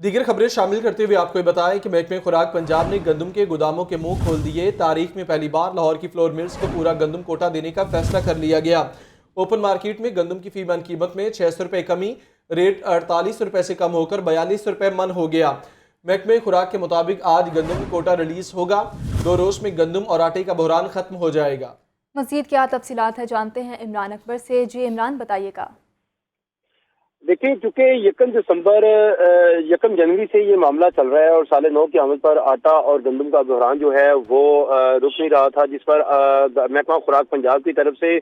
दीगर खबरें शामिल करते हुए आपको ये बताएं कि महकमे खुराक पंजाब ने गंदम के गोदामों के मुंह खोल दिए। तारीख में पहली बार लाहौर की फ्लोर मिल्स को पूरा गंदम कोटा देने का फैसला कर लिया गया। ओपन मार्केट में गंदम की फी मन कीमत में 600 रुपये कमी, रेट 48 रुपये से कम होकर 42 रुपये मन हो गया। महकमे खुराक के मुताबिक आज गंदम कोटा रिलीज होगा। 2 रोज में गंदम और आटे का बहरान खत्म हो जाएगा। मज़ीद क्या तफसीलात है जानते हैं इमरान अकबर से। जी इमरान, बताइएगा। देखिए, चूंकि यकम जनवरी से ये मामला चल रहा है और साल नौ की आमद पर आटा और गंदम का बहरान जो है वो रुक नहीं रहा था, जिस पर महकमा खुराक पंजाब की तरफ से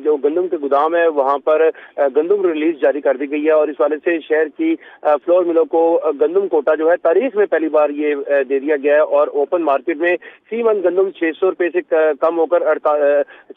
जो गंदम के गोदाम है वहाँ पर गंदम रिलीज जारी कर दी गई है। और इस वाले से शहर की फ्लोर मिलों को गंदम कोटा जो है तारीख में पहली बार ये दे दिया गया है। और ओपन मार्केट में फी मन गंदम 600 रुपये से कम होकर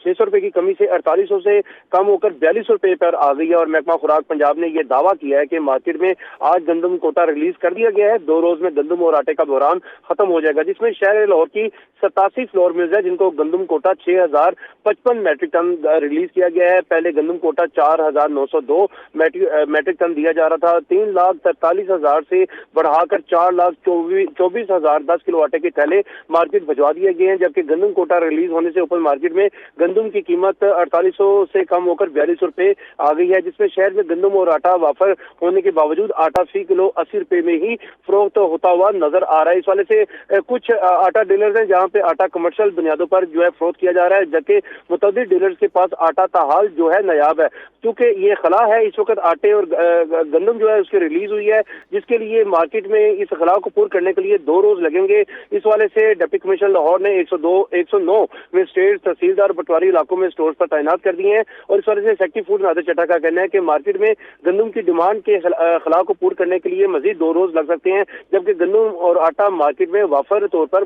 600 रुपये की कमी से 4800 से कम होकर 42 रुपये पर आ गई है। और महकमा खुराक पंजाब ने ये दावा किया है कि मार्केट में आज गंदम कोटा रिलीज कर दिया गया है। 2 रोज में गंदम और आटे का बहरान खत्म हो जाएगा, जिसमें शहर लाहौर की 87 फ्लोर मिल्स है जिनको गंदम कोटा 6055 मैट्रिक टन रिलीज किया गया है। पहले गंदम कोटा 4902 मैट्रिक टन दिया जा रहा था। 3,43,000 से बढ़ाकर 4,24,000 10 किलो आटे के थैले मार्केट भिजवा दिए गए हैं। जबकि गंदम कोटा रिलीज होने से ओपन मार्केट में गंदम की कीमत 4800 से कम होकर 42 रुपये आ गई है, जिसमें शहर में गंदम और आटा वाफर होने के बावजूद आटा फी किलो 80 रुपये में ही फरोख्त होता हुआ नजर आ रहा है। इस वाले से कुछ आटा डीलर्स हैं जहां पे आटा कमर्शियल बुनियादों पर जो है फरोख्त किया जा रहा है, जबकि मुतअद्दिद डीलर्स के पास आटा ताहाल जो है नायाब है। क्योंकि ये खला है, इस वक्त आटे और गंदम जो है उसकी रिलीज हुई है, जिसके लिए मार्केट में इस खला को पूरा करने के लिए 2 रोज लगेंगे। इस वाले से डिप्टी कमिश्नर लाहौर ने 109 मजिस्ट्रेट, तहसीलदार, पटवारी इलाकों में स्टोर पर तैनात कर दिए हैं। और इस वाले से सेक्रेटरी फूड नादिर चट्टा का कहना है कि मार्केट में गंदम की डिमांड के खला को पूरा करने के लिए मजीद 2 रोज लग सकते हैं, जबकि गंदम और आटा मार्केट में वाफर तौर पर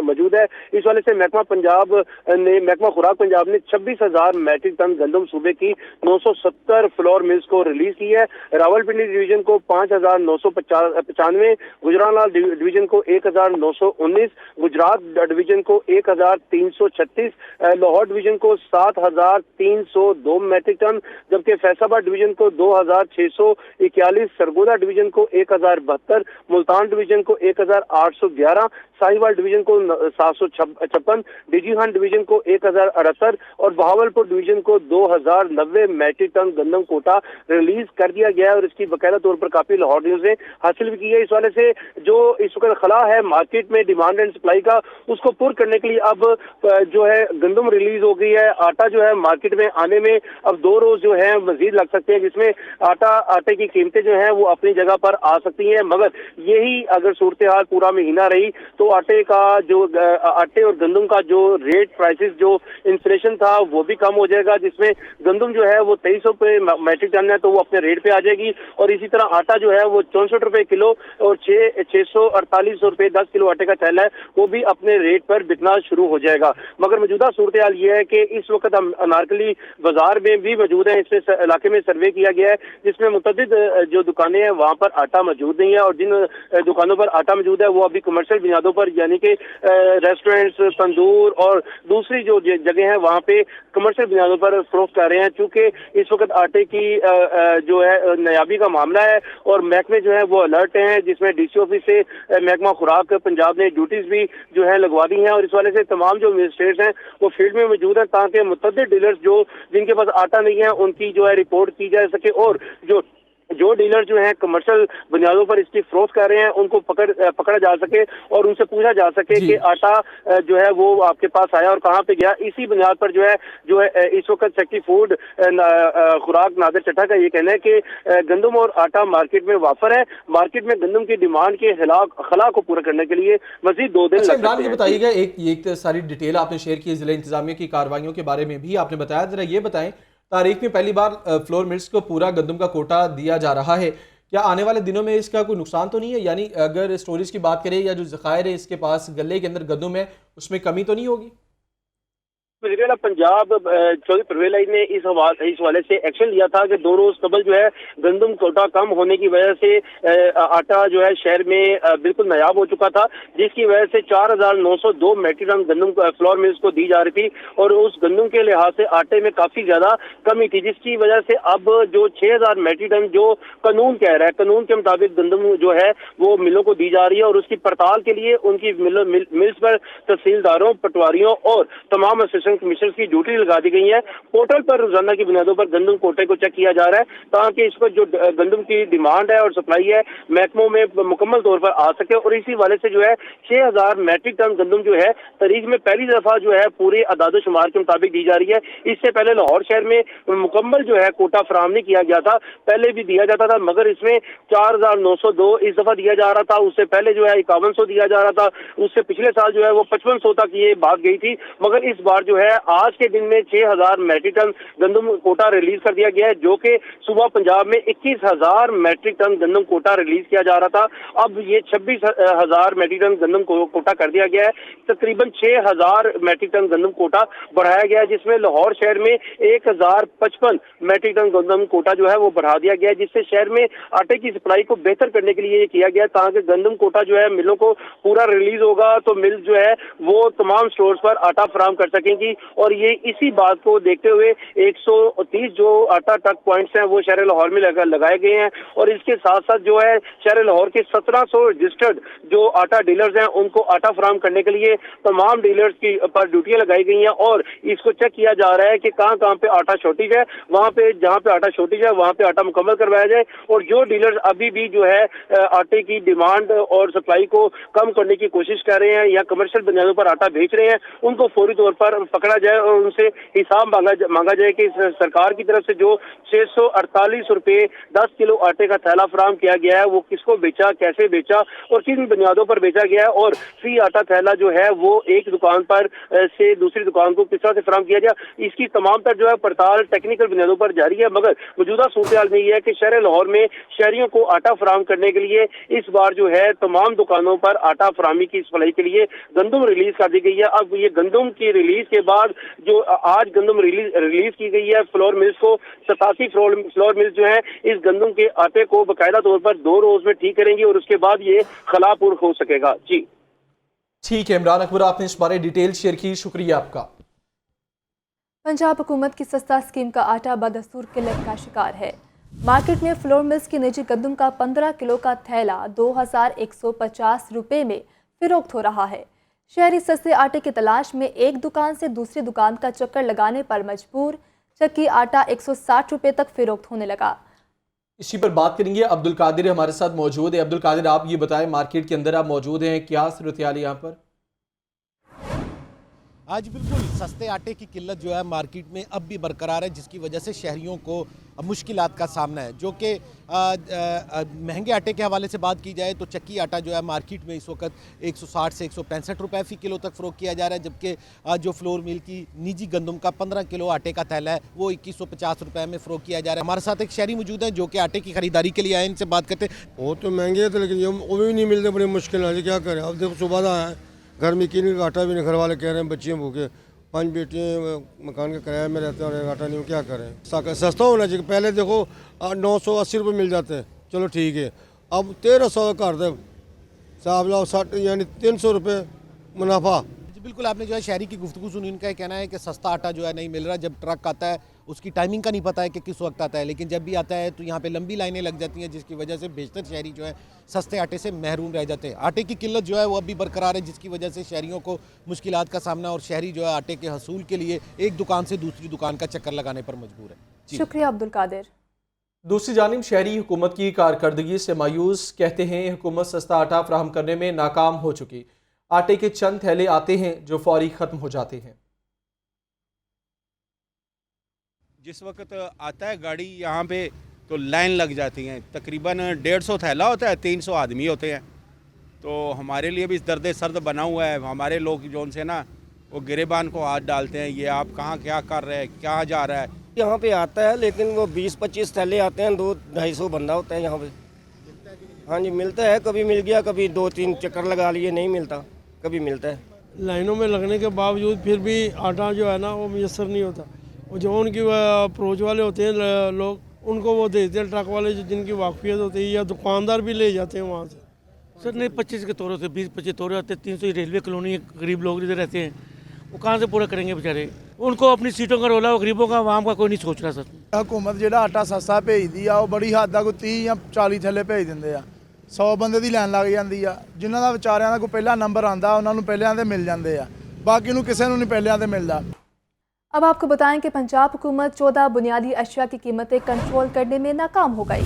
मौजूद है। इस वाले से महकमा खुराक पंजाब ने 26,000 मैट्रिक टन गंदम सूबे की 970 फ्लोर मिल्स को रिलीज की है। रावलपिंडी डिवीजन को 5,995, गुजरांवाला डिवीजन को 1,919, गुजरात डिवीजन को 1,336, लाहौर डिवीजन को 7,302 मैट्रिक टन, जबकि फैसलाबाद डिवीजन को 2,641, सरगोदा डिवीजन को 1,072, मुल्तान डिवीजन को 1,811, साहिवाल डिवीजन को 756, डीजीहान डिवीजन को 1,078 और बहावलपुर डिवीजन को 2,090 मैट्रिक टन गंदम कोटा रिलीज कर दिया गया है। और इसकी बकायदा तौर पर काफी लाहौर न्यूज ने हासिल भी की है। इस वाले से जो इस वक्त खला है मार्केट में डिमांड एंड सप्लाई का, उसको पूरा करने के लिए अब जो है गंदम रिलीज हो गई है। आटा जो है मार्केट में आने में अब 2 रोज जो है मजीद लग सकते हैं, जिसमें आटे की कीमतें जो है वो अपनी जगह पर आ सकती हैं। मगर यही अगर सूरत हाल पूरा महीना रही तो आटे और गंदम का जो रेट प्राइसेस जो इन्फ्लेशन था वो भी कम हो जाएगा, जिसमें गंदम जो है वो 2300 रुपये मैट्रिक टन है तो वो अपने रेट पे आ जाएगी। और इसी तरह आटा जो है वो 64 रुपये किलो और 648 रुपये 10 किलो आटे का थैला है वो भी अपने रेट पर बिकना शुरू हो जाएगा। मगर मौजूदा सूरत हाल ये है कि इस वक्त हम अनारकली बाजार में भी मौजूद है। इसमें इलाके में सर्वे किया गया है, जिसमें मुतअद्दिद जो दुकानें हैं वहाँ पर आटा मौजूद नहीं है। और जिन दुकानों पर आटा मौजूद है वो अभी कमर्शियल बुनियादों पर, यानी कि रेस्टोरेंट्स, तंदूर और दूसरी जो जगह है वहाँ पे कमर्शियल बुनियादों पर फरोख्त कर रहे हैं। चूंकि इस वक्त आटे की जो है नायाबी का मामला है और महकमे जो है वो अलर्ट हैं, जिसमें डीसी ऑफिस से महकमा खुराक पंजाब ने ड्यूटीज भी जो है लगवा दी हैं। और इस वाले से तमाम जो मजिस्ट्रेट्स हैं वो फील्ड में मौजूद हैं, ताकि मुतअद्दिद डीलर्स जिनके पास आटा नहीं है उनकी जो है रिपोर्ट की जा सके। और जो डीलर जो है कमर्शियल बुनियादों पर इसकी फरोख्त कर रहे हैं उनको पकड़ा जा सके और उनसे पूछा जा सके कि आटा जो है वो आपके पास आया और कहाँ पे गया। इसी बुनियाद पर जो है इस वक्त सेक्रेटरी फूड खुराक नादिर चट्टा का ये कहना है कि गंदम और आटा मार्केट में वाफर है। मार्केट में गंदम की डिमांड के खला को पूरा करने के लिए मजीद 2 दिन लग सकते हैं। बताइएगा, एक सारी डिटेल आपने शेयर की जिला इंतजामिया की कार्रवाइयों के बारे में भी आपने बताया, जरा ये बताएं तारीख में पहली बार फ्लोर मिल्स को पूरा गंदम का कोटा दिया जा रहा है, क्या आने वाले दिनों में इसका कोई नुकसान तो नहीं है? यानी अगर स्टोरेज की बात करें या जो ज़खायर है इसके पास गले के अंदर गंदम है उसमें कमी तो नहीं होगी? वज़ीर-ए-आला पंजाब चौधरी परवेज़ इलाही ने इस हवाले से एक्शन लिया था कि 2 रोज कबल जो है गंदम कोटा कम होने की वजह से आटा जो है शहर में बिल्कुल नायाब हो चुका था, जिसकी वजह से 4,902 मैट्रिक टन गंदम फ्लोर मिल्स को दी जा रही थी और उस गंदम के लिहाज से आटे में काफी ज्यादा कमी थी, जिसकी वजह से अब जो 6,000 मैट्रिक टन जो कानून कह रहा है, कानून के मुताबिक गंदम जो है वो मिलों को दी जा रही है और उसकी पड़ताल के लिए उनकी मिल्स पर तहसीलदारों, पटवारियों और तमाम कमीशनर की ड्यूटी लगा दी गई है। पोर्टल पर रोजाना की बुनियादों पर गंदम कोटे को चेक किया जा रहा है ताकि इस पर जो गंदम की डिमांड है और सप्लाई है महकमों में मुकम्मल तौर पर आ सके और इसी वाले से जो है 6,000 मैट्रिक टन गंदम जो है तारीख में पहली दफा जो है पूरे अदाद शुमार के मुताबिक दी जा रही है। इससे पहले लाहौर शहर में मुकम्मल जो है कोटा फराहम नहीं किया गया था, पहले भी दिया जाता था मगर इसमें 4,902 इस दफा दिया जा रहा था, उससे पहले जो है 5100 दिया जा रहा था, उससे पिछले साल जो है वो 5500 तक ये बात गई थी, मगर इस बार जो है आज के दिन में 6,000 मैट्रिक टन गंदम कोटा रिलीज कर दिया गया है, जो कि सुबह पंजाब में 21,000 मैट्रिक टन गंदम कोटा रिलीज किया जा रहा था। अब ये 26,000 मैट्रिक टन गंदम कोटा कर दिया गया है, तकरीबन 6,000 मैट्रिक टन गंदम कोटा बढ़ाया गया है, जिसमें लाहौर शहर में 1,055 मैट्रिक टन गंदम कोटा जो है वो बढ़ा दिया गया है, जिससे शहर में आटे की सप्लाई को बेहतर करने के लिए ये किया गया ताकि गंदम कोटा जो है मिलों को पूरा रिलीज होगा तो मिल जो है वो तमाम स्टोर्स पर आटा फराहम कर सकेंगी और ये इसी बात को देखते हुए 130 जो आटा टक पॉइंट्स हैं वो शहर लाहौर में लगाए गए हैं और इसके साथ साथ जो है शहर लाहौर के 1700 रजिस्टर्ड जो आटा डीलर्स हैं उनको आटा फराहम करने के लिए तमाम डीलर्स की पर ड्यूटियां लगाई गई हैं और इसको चेक किया जा रहा है कि कहां पे आटा शॉर्टेज है, वहां पे जहां पे आटा शॉर्टेज है वहां पे आटा मुकम्मल करवाया जाए और जो डीलर्स अभी भी जो है आटे की डिमांड और सप्लाई को कम करने की कोशिश कर रहे हैं या कमर्शियल बुनियादों पर आटा बेच रहे हैं उनको फौरी तौर पर पकड़ा जाए और उनसे हिसाब मांगा जाए कि सरकार की तरफ से जो 648 रुपए 10 किलो आटे का थैला फराहम किया गया है वो किसको बेचा, कैसे बेचा और किन बुनियादों पर बेचा गया है और फ्री आटा थैला जो है वो एक दुकान पर से दूसरी दुकान को किस तरह से फराहम किया गया, इसकी तमाम तर जो है पड़ताल टेक्निकल बुनियादों पर जारी है। मगर मौजूदा सूरत में यह है कि शहर लाहौर में शहरियों को आटा फराहम करने के लिए इस बार जो है तमाम दुकानों पर आटा फराहमी की सप्लाई के लिए गंदम रिलीज कर दी गई है। अब ये गंदम की रिलीज के बाद जो आज गंदम रिलीज की गई है फ्लोर मिल्स को 87 फ्लोर मिल्स जो है इस गंदम के आटे को बाकायदा तौर पर 2 रोज में ठीक करेंगी और उसके बाद ये खलापुर हो सकेगा। जी ठीक है इमरान अकबर, आपने इस बारे डिटेल शेयर की, शुक्रिया आपका। पंजाब हुकूमत की सस्ता स्कीम का आटा बदस्तूर किल्लत का शिकार है। मार्केट में फ्लोर मिल्स की निजी गंदम का 15 किलो का थैला 2,150 रुपये में फिरोख्त हो रहा है। शहरी सस्ते आटे की तलाश में एक दुकान से दूसरी दुकान का चक्कर लगाने पर मजबूर, जबकि आटा 160 रुपये तक फिरोख्त होने लगा। इसी पर बात करेंगे, अब्दुल कादिर हमारे साथ मौजूद है। अब्दुल कादिर, आप ये बताएं, मार्केट के अंदर आप मौजूद हैं, क्या सूरत हाल है यहाँ पर? आज बिल्कुल सस्ते आटे की किल्लत जो है मार्केट में अब भी बरकरार है, जिसकी वजह से शहरियों को मुश्किलात का सामना है। जो कि महंगे आटे के हवाले से बात की जाए तो चक्की आटा जो है मार्केट में इस वक्त 160 से 165 रुपये फ़ी किलो तक फ़रोख्त किया जा रहा है, जबकि जो फ्लोर मिल की निजी गंदम का 15 किलो आटे का थैला है वो 2150 रुपये में फ़रोख्त किया जा रहा है। हमारे साथ एक शहरी मौजूद है जो कि आटे की खरीदारी के लिए आए, इनसे बात करते हैं। वो तो महंगे थे लेकिन वो भी नहीं मिलते, बड़ी मुश्किल है। क्या करें, अब देखो सुबह आए घर में किन का आटा भी नहीं, घर वाले कह रहे हैं बच्चियाँ भूखे, 5 बेटियाँ मकान के किराए में रहते हैं और आटा नहीं, क्या करें। सस्ता होना चाहिए। पहले देखो 980 रुपये मिल जाते हैं, चलो ठीक है, अब 1300 कर दे साहब, लाओ 60 यानी 300 रुपये मुनाफा। बिल्कुल, आपने जो है शहरी की गुफ्तगू सुनी, उनका कहना है कि सस्ता आटा जो है नहीं मिल रहा। जब ट्रक आता है उसकी टाइमिंग का नहीं पता है कि किस वक्त आता है, लेकिन जब भी आता है तो यहाँ पे लंबी लाइनें लग जाती हैं, जिसकी वजह से बेशतर शहरी जो है सस्ते आटे से महरूम रह जाते हैं। आटे की किल्लत जो है वो अब भी बरकरार है, जिसकी वजह से शहरियों को मुश्किलात का सामना और शहरी जो है आटे के हसूल के लिए एक दुकान से दूसरी दुकान का चक्कर लगाने पर मजबूर है। शुक्रिया अब्दुल कादिर। दूसरी जानिब शहरी हुकूमत की कारकर्दगी से मायूस, कहते हैं हुकूमत सस्ता आटा फराहम करने में नाकाम हो चुकी। आटे के चंद थैले आते हैं जो फौरी ख़त्म हो जाते हैं। जिस वक्त आता है गाड़ी यहाँ पे तो लाइन लग जाती है, तकरीबन 150 थैला होता है, 300 आदमी होते हैं। तो हमारे लिए भी दर्द सर्द बना हुआ है। हमारे लोग जो उनसे ना वो गिरेबान को हाथ डालते हैं, ये आप कहाँ क्या कर रहे हैं, कहाँ जा रहा है। यहाँ पे आता है लेकिन वो 20-25 थैले आते हैं, 200-250 बंदा होता है यहाँ पे। हाँ जी मिलता है, कभी मिल गया, कभी 2-3 चक्कर लगा लिए, नहीं मिलता, कभी मिलता है। लाइनों में लगने के बावजूद फिर भी आटा जो है ना वो मैसर नहीं होता। और जो उनकी अप्रोच वाले होते हैं लोग, उनको वो देते हैं, ट्रक वाले जो जिनकी वाकफियत होती है, या दुकानदार भी ले जाते हैं वहाँ से। सर नहीं, 25 के तौर से 20-25 तौर आते हैं। 300 रेलवे कॉलोनी गरीब लोग इधर रहते हैं, वो कहाँ से पूरा करेंगे बेचारे। उनको अपनी सीटों का रोला, वो गरीबों का आवाम का कोई नहीं सोच रहा सर। हुकूमत ਜਿਹੜਾ ਆਟਾ ਸਸਤਾ ਭੇਜਦੀ ਆ ਉਹ ਬੜੀ ਹੱਦ ਤੱਕ 30 ਜਾਂ 40 ਥੱਲੇ ਭੇਜ ਦਿੰਦੇ ਆ। 100 ਬੰਦੇ ਦੀ ਲਾਈਨ ਲੱਗ ਜਾਂਦੀ ਆ। ਜਿਨ੍ਹਾਂ ਦਾ ਵਿਚਾਰਿਆਂ ਦਾ ਕੋਈ ਪਹਿਲਾ ਨੰਬਰ ਆਂਦਾ ਉਹਨਾਂ ਨੂੰ ਪਹਿਲਿਆਂ ਤੇ ਮਿਲ ਜਾਂਦੇ ਆ, ਬਾਕੀ ਨੂੰ ਕਿਸੇ ਨੂੰ ਨਹੀਂ ਪਹਿਲਿਆਂ ਤੇ ਮਿਲਦਾ। अब आपको बताएं कि पंजाब हुकूमत 14 बुनियादी अशिया की कीमतें कंट्रोल करने में नाकाम हो गई।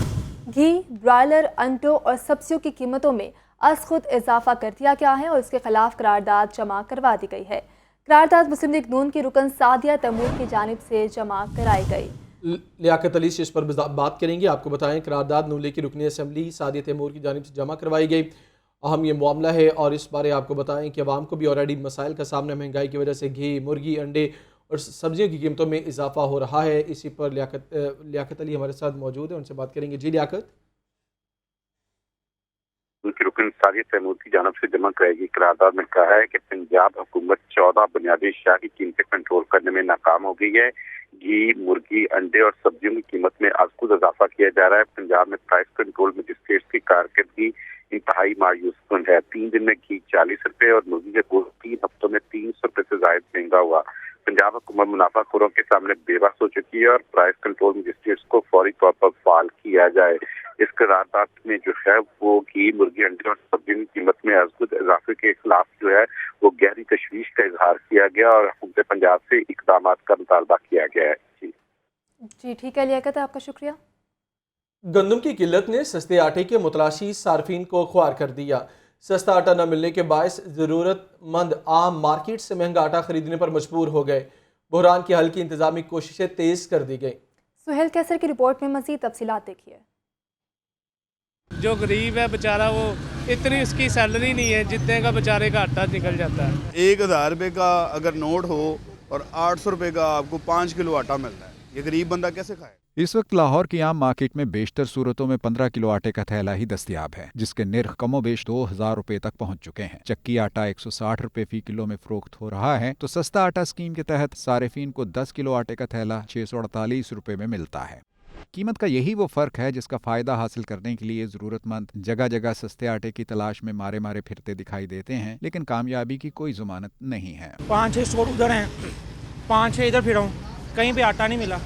घी, ब्रायलर, अंडों और सब्जियों की कीमतों में आज खुद इजाफा कर दिया गया है और इसके खिलाफ करारदाद जमा करवा दी गई है। करारदाद मुस्लिम लीग नून की रुकन सादिया तैमूर की जानिब से जमा कराई गई। लियाकत अली से इस पर बात करेंगे। आपको बताएं, करारदाद नून लीग की रुकनी असम्बली सादिया तैमूर की जानिब से जमा करवाई गई। अहम ये मामला है और इस बारे आपको बताएं कि अवाम को भी ऑलरेडी मसाइल का सामना, महंगाई की वजह से घी, मुर्गी, अंडे और सब्जियों की कीमतों में इजाफा हो रहा है। इसी पर लियाकत अली हमारे साथ मौजूद है, उनसे बात करेंगे। जी लियाकत। उनकी रुकन सादिया तैमूर की जानब से जमा कराएगी। करारदाद में कहा है कि पंजाब हुकूमत 14 बुनियादी अशिया की कीमतें कंट्रोल करने में नाकाम हो गई है। घी, मुर्गी, अंडे और सब्जियों की कीमत में आज खुद इजाफा किया जा रहा है। पंजाब में प्राइस कंट्रोल मजिस्ट्रेट की कारकर्दगी इंतहाई मायूस कुन है। 3 दिन में घी 40 रुपए और मुर्गी के गोश्त 3 हफ्तों में 300 रुपए से ज्यादा महंगा हुआ। पंजाब हुकूमत मुनाफाखोरों के सामने बेबस हो चुकी है और प्राइस कंट्रोल मजिस्ट्रेट्स को फौरी तौर पर फाल किया जाए। इस करारदाद में जो है वो घी, मुर्गी, अंडे और सब्जी की कीमत में अजगुद इजाफे के खिलाफ जो है वो गहरी तशवीश का इजहार किया गया और हुकूमत पंजाब से इकदाम का मुतालबा किया गया है। जी ठीक है लियाकत, आपका शुक्रिया। गंदम की किल्लत ने सस्ते आटे के मुतलाशी सार्फिन को ख्वार कर दिया। सस्ता आटा न मिलने के बायस ज़रूरतमंद आम मार्केट से महंगा आटा खरीदने पर मजबूर हो गए। बहरान के हल की इंतजामी कोशिशें तेज कर दी गई। सुहेल कैसर की रिपोर्ट में मज़ीद तफसीलात देखिए। जो गरीब है बेचारा, वो इतनी उसकी सैलरी नहीं है जितने का बेचारे का आटा निकल जाता है। 1000 रुपये का अगर नोट हो और 800 रुपये का आपको 5 किलो आटा मिलता है, ये गरीब बंदा कैसे खाए। इस वक्त लाहौर की आम मार्केट में बेशतर सूरतों में 15 किलो आटे का थैला ही दस्तयाब है, जिसके निर्ख कमोबेश 2000 रुपए तक पहुंच चुके हैं। चक्की आटा 160 रुपए फी किलो में फरोख्त हो रहा है, तो सस्ता आटा स्कीम के तहत सारिफीन को 10 किलो आटे का थैला 648 रुपए में मिलता है। कीमत का यही वो फर्क है जिसका फायदा हासिल करने के लिए जरूरतमंद जगह जगह सस्ते आटे की तलाश में मारे मारे फिरते दिखाई देते हैं, लेकिन कामयाबी की कोई जमानत नहीं है। 5-6 स्टोर उधर हैं, 5-6 इधर फिरा हूँ, कहीं पे आटा नहीं मिला।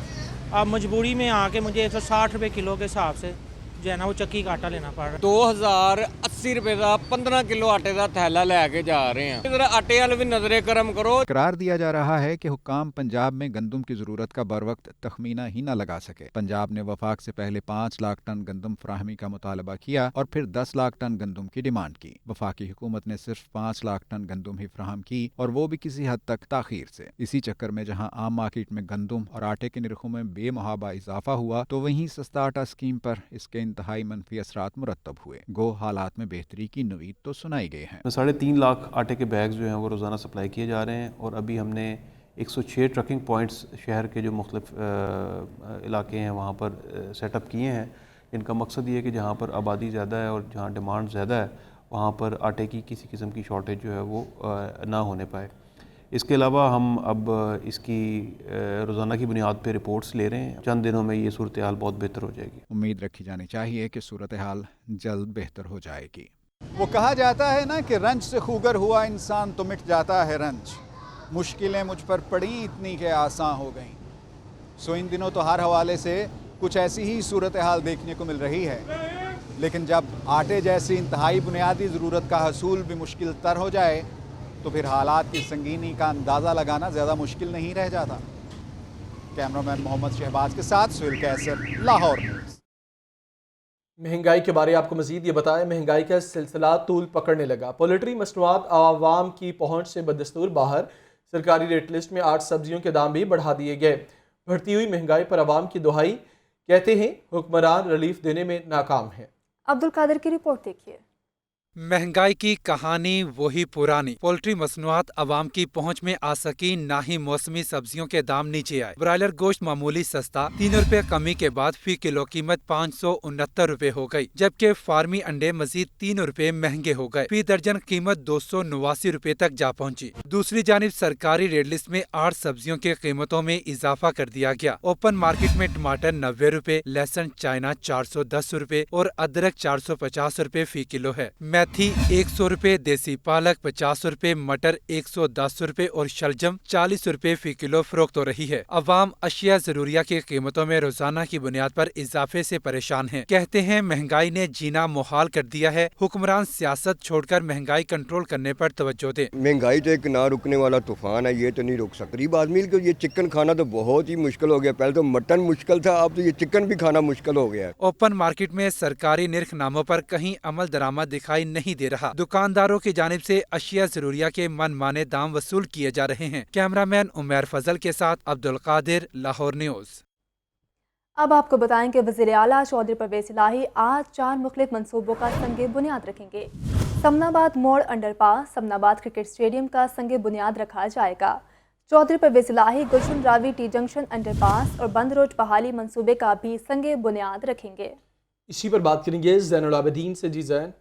अब मजबूरी में आके मुझे 160 रुपए किलो के हिसाब से जो है ना वो चक्की का आटा लेना पड़ रहा है। 2080 रुपए का 15 किलो आटे का थैला लेके जा रहे हैं। इधर आटे वाले भी नजरे करम करो। करार दिया जा रहा है कि हुक्काम पंजाब में गंदम की जरूरत का बर वक्त तखमीना ही न लगा सके। पंजाब ने वफाक से पहले 5 लाख टन गंदम फराहमी का मुतालबा किया और फिर 10 लाख टन गंदम की डिमांड की। वफाकी हुकूमत ने सिर्फ 5 लाख टन गंदम ही फराहम की और वो भी किसी हद तक ताखीर से। इसी चक्कर में जहाँ आम मार्केट में गंदम और आटे के निरखों में बेमुहाबा इजाफा हुआ, तो वहीं सस्ता आटा स्कीम पर इसके इंतहाई मनफी असरात मुरतब हुए। गो हालात में बेहतरी की नवीद तो सुनाई गई है। 3.5 लाख आटे के बैग्स जो हैं वो रोज़ाना सप्लाई किए जा रहे हैं और अभी हमने 106 ट्रकिंग पॉइंट्स शहर के जो मुख्तलिफ इलाके हैं वहाँ पर सेटअप किए हैं। इनका मकसद ये है कि जहाँ पर आबादी ज़्यादा है और जहाँ डिमांड ज़्यादा है वहाँ पर आटे की किसी किस्म की शॉर्टेज जो है वो ना होने पाए। इसके अलावा हम अब इसकी रोज़ाना की बुनियाद पर रिपोर्ट्स ले रहे हैं। चंद दिनों में ये सूरत हाल बहुत बेहतर हो जाएगी। उम्मीद रखी जानी चाहिए कि सूरत हाल जल्द बेहतर हो जाएगी। वो कहा जाता है ना कि रंज से खूगर हुआ इंसान तो मिट जाता है रंज। मुश्किलें मुझ पर पड़ी इतनी के आसान हो गई। सो इन दिनों तो हर हवाले से कुछ ऐसी ही सूरत हाल देखने को मिल रही है, लेकिन जब आटे जैसी इंतहाई बुनियादी ज़रूरत का हसूल भी मुश्किल तर हो जाए तो फिर हालात की संगीनी का अंदाज़ा लगाना ज़्यादा मुश्किल नहीं रह जाता। कैमरामैन मोहम्मद शहबाज के साथ सुहेल कैसर, लाहौर। महंगाई के बारे आपको मजीद ये बताएं, महंगाई का सिलसिला तूल पकड़ने लगा। पोल्ट्री मसनूआत आवाम की पहुंच से बदस्तूर बाहर। सरकारी रेट लिस्ट में 8 सब्जियों के दाम भी बढ़ा दिए गए। बढ़ती हुई महंगाई पर आवाम की दुहाई, कहते हैं हुक्मरान रिलीफ देने में नाकाम है। अब्दुल कादिर की रिपोर्ट देखिए। महंगाई की कहानी वही पुरानी। पोल्ट्री मसनूआत आवाम की पहुंच में आ सकी, ना ही मौसमी सब्जियों के दाम नीचे आए। ब्रायलर गोश्त मामूली सस्ता, 3 रुपए कमी के बाद फी किलो कीमत 569 रुपए हो गई, जबकि फार्मी अंडे मजीद 3 रुपए महंगे हो गए। फी दर्जन कीमत 289 रुपए तक जा पहुंची। दूसरी जानिब सरकारी रेट लिस्ट में 8 सब्जियों की कीमतों में इजाफा कर दिया गया। ओपन मार्केट में टमाटर 90 रुपए, लहसुन चाइना 410 रुपए और अदरक 450 रुपए फी किलो है। मेथी 100 रुपए, देसी पालक 50 रुपए, मटर 110 रुपए और शलजम 40 रुपए फी किलो फरोख्त हो रही है। अवाम अशिया जरूरिया की कीमतों में रोजाना की बुनियाद पर इजाफे से परेशान हैं। कहते हैं महंगाई ने जीना मुहाल कर दिया है। हुक्मरान सियासत छोड़कर महंगाई कंट्रोल करने पर तवज्जो दे। महंगाई तो एक ना रुकने वाला तूफान है, ये तो नहीं रुक सकती। गरीब आदमी को ये चिकन खाना तो बहुत ही मुश्किल हो गया। पहले तो मटन मुश्किल था, अब तो ये चिकन भी खाना मुश्किल हो गया। ओपन मार्केट में सरकारी निर्खनामों पर कहीं अमल दरामद दिखाई नहीं दे रहा। दुकानदारों की जानिब से अशिया जरूरिया के मनमाने दाम वसूल किए जा रहे हैं। कैमरामैन उमर फजल के साथ अब्दुल कादिर, लाहौर न्यूज। अब आपको बताएं कि वज़ीर आला चौधरी परवेज इलाही आज 4 मुख्तलिफ मनसूबों का संगे बुनियाद रखेंगे। समनाबाद मोड़ अंडरपास, समनाबाद क्रिकेट स्टेडियम का संगे बुनियाद रखा जाएगा। चौधरी परवेज इलाही गुलशन रावी टी जंक्शन अंडरपास और बंद रोड बहाली मनसूबे का भी संगे बुनियाद रखेंगे। इसी पर बात करेंगे ज़ैनुल आबिदीन से। जी ज़ैन।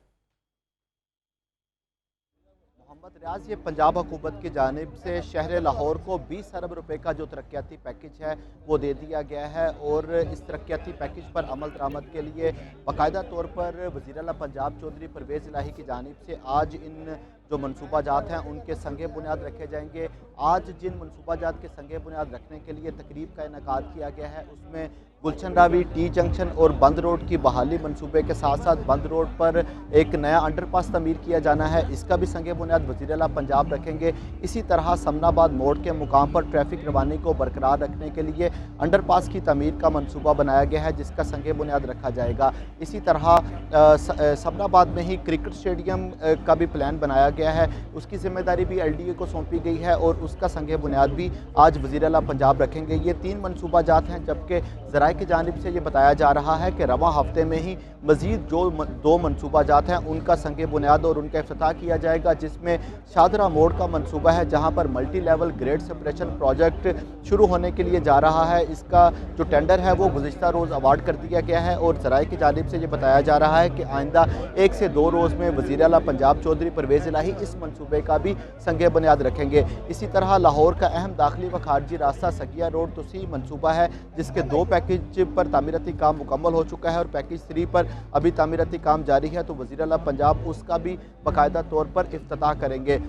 रियाज, ये पंजाब हुकूमत की जानिब से शहर लाहौर को 20 अरब रुपए का जो तरक्याती पैकेज है वो दे दिया गया है और इस तरक्याती पैकेज पर अमल दरामद के लिए बाकायदा तौर पर वज़ीर आला पंजाब चौधरी परवेज इलाही की जानिब से आज इन जो मनसूबा जात हैं उनके संगे बुनियाद रखे जाएंगे। आज जिन मनसूबा जात के संगे बुनियाद रखने के लिए तकरीब का इनेकाद किया गया है उसमें गुलशन रावी टी जंक्शन और बंद रोड की बहाली मनसूबे के साथ साथ बंद रोड पर एक नया अंडरपास तमीर किया जाना है, इसका भी संगे बुनियाद वज़ीर आला पंजाब रखेंगे। इसी तरह समनाबाद मोड़ के मुकाम पर ट्रैफिक रवानी को बरकरार रखने के लिए अंडरपास की तमीर का मनसूबा बनाया गया है जिसका संगे बुनियाद रखा जाएगा। इसी तरह समनाबाद में ही क्रिकेट स्टेडियम का भी प्लान बनाया गया है, उसकी जिम्मेदारी भी LDA को सौंपी गई है और उसका संगे बुनियाद भी आज वज़ीर आला पंजाब रखेंगे। ये 3 मनसूबा जात हैं, जबकि ज़राए की जानिब से ये बताया जा रहा है कि रवां हफ्ते में ही मज़ीद जो 2 मनसूबा जात हैं उनका संगे बुनियाद और उनका इफ्तिताह किया जाएगा, जिसमें शादरा मोड़ का मनसूबा है जहाँ पर multi level grade separation project शुरू होने के लिए जा रहा है। इसका जो टेंडर है वो गुज़िश्ता रोज़ अवार्ड कर दिया गया है और ज़राए की जानिब से ये बताया जा रहा है कि आइंदा 1 से 2 रोज़ में वज़ीर आला पंजाब चौधरी परवेज इलाही इस मनसूबे का भी संगे बुनियाद रखेंगे। इसी तरह लाहौर का अहम दाखिली व खारजी रास्ता सगिया रोड तुसी मनसूबा है जिसके 2 पैकेज पर तामीराती काम मुकम्मल हो चुका है और पैकेज 3 पर अभी तामीराती काम जारी है, तो वज़ीर आला पंजाब उसका भी बाकायदा तौर पर इफ्तिताह करेंगे।